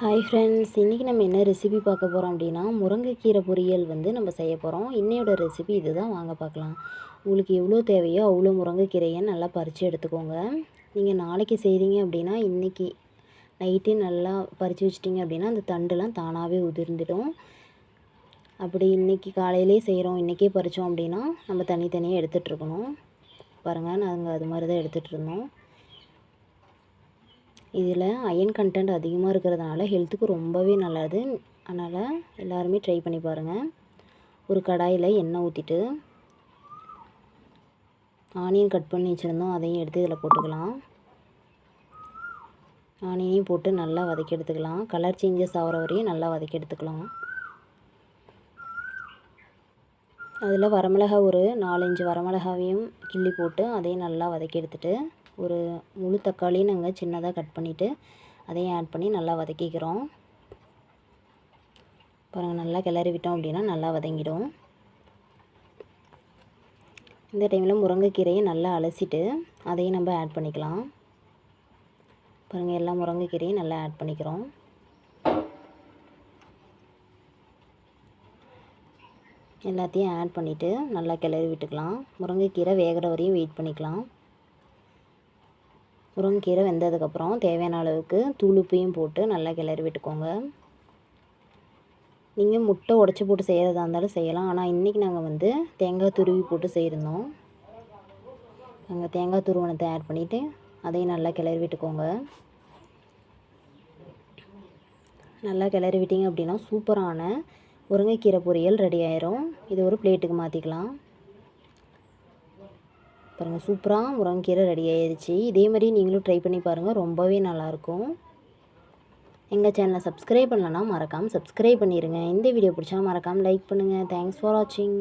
Hi friends, இன்றைக்கி நம்ம என்ன ரெசிபி பார்க்க போகிறோம் அப்படின்னா, முருங்கைக்கீரை பொரியல் நம்ம செய்ய போகிறோம். இன்னையோட ரெசிபி இது தான், வாங்க பார்க்கலாம். உங்களுக்கு எவ்வளோ தேவையோ அவ்வளோ முருங்கைக்கீரையை நல்லா பறித்து எடுத்துக்கோங்க. நீங்கள் நாளைக்கு செய்கிறீங்க அப்படின்னா இன்றைக்கி நைட்டே நல்லா பறித்து வச்சிட்டிங்க அப்படின்னா அந்த தண்டுலாம் தானாகவே உதிர்ந்துடும். அப்படி இன்றைக்கி காலையிலே செய்கிறோம், இன்றைக்கே பறித்தோம் அப்படின்னா நம்ம தனித்தனியாக எடுத்துகிட்ருக்கணும். பாருங்கள், நாங்கள் அது மாதிரி தான் எடுத்துகிட்டு இருந்தோம். இதில் அயன் கண்டென்ட் அதிகமாக இருக்கிறதுனால ஹெல்த்துக்கு ரொம்பவே நல்லது. அதனால் எல்லாருமே ட்ரை பண்ணி பாருங்கள். ஒரு கடாயில் எண்ணெய் ஊற்றிட்டு ஆனியன் கட் பண்ணி வச்சுருந்தோம், அதையும் எடுத்து இதில் போட்டுக்கலாம். ஆனியனையும் போட்டு நல்லா வதக்கி எடுத்துக்கலாம். கலர் சேஞ்சஸ் ஆகிற வரையும் நல்லா வதக்கி எடுத்துக்கலாம். அதில் வரமிளகா ஒரு 4-5 வரமிளகாவையும் கிள்ளி போட்டு அதையும் நல்லா வதக்கி எடுத்துகிட்டு, ஒரு முழு தக்காளியும் நாங்கள் சின்னதாக கட் பண்ணிவிட்டு அதையும் ஆட் பண்ணி நல்லா வதக்கிக்கிறோம். பாருங்கள், நல்லா கிளறி விட்டோம் அப்படின்னா நல்லா வதங்கிடும். இந்த டைமில் முருங்கைக்கீரையை நல்லா அலசிட்டு அதையும் நம்ம ஆட் பண்ணிக்கலாம். பாருங்கள், எல்லா முருங்கைக்கீரையும் நல்லா ஆட் பண்ணிக்கிறோம். எல்லாத்தையும் ஆட் பண்ணிவிட்டு நல்லா கிளறி விட்டுக்கலாம். முருங்கைக்கீரை வேகிற வரையும் வெயிட் பண்ணிக்கலாம். முருங்கைக்கீரை வெந்ததுக்கப்புறம் தேவையான அளவுக்கு தூளுப்பையும் போட்டு நல்லா கிளறி விட்டுக்கோங்க. நீங்கள் முட்டை உடச்சி போட்டு செய்கிறதா இருந்தாலும் செய்யலாம். ஆனால் இன்றைக்கி நாங்கள் தேங்காய் துருவி போட்டு செய்திருந்தோம். நாங்கள் தேங்காய் துருவனத்தை ஆட் பண்ணிவிட்டு அதையும் நல்லா கிளறி விட்டுக்கோங்க. நல்லா கிளறி விட்டிங்க அப்படின்னா சூப்பரான முருங்கைக்கீரை பொரியல் ரெடி ஆயிரும். இது ஒரு பிளேட்டுக்கு மாற்றிக்கலாம். பாருங்கள், சூப்பராக முருங்கைக்கீரை ரெடி ஆயிடுச்சு. இதே மாதிரி நீங்களும் ட்ரை பண்ணி பாருங்கள், ரொம்பவே நல்லாயிருக்கும். எங்கள் சேனலை சப்ஸ்கிரைப் பண்ணலன்னா மறக்காமல் சப்ஸ்கிரைப் பண்ணிடுங்க. இந்த வீடியோ பிடிச்சா மறக்காமல் லைக் பண்ணுங்கள். தேங்க்ஸ் ஃபார் வாட்சிங்.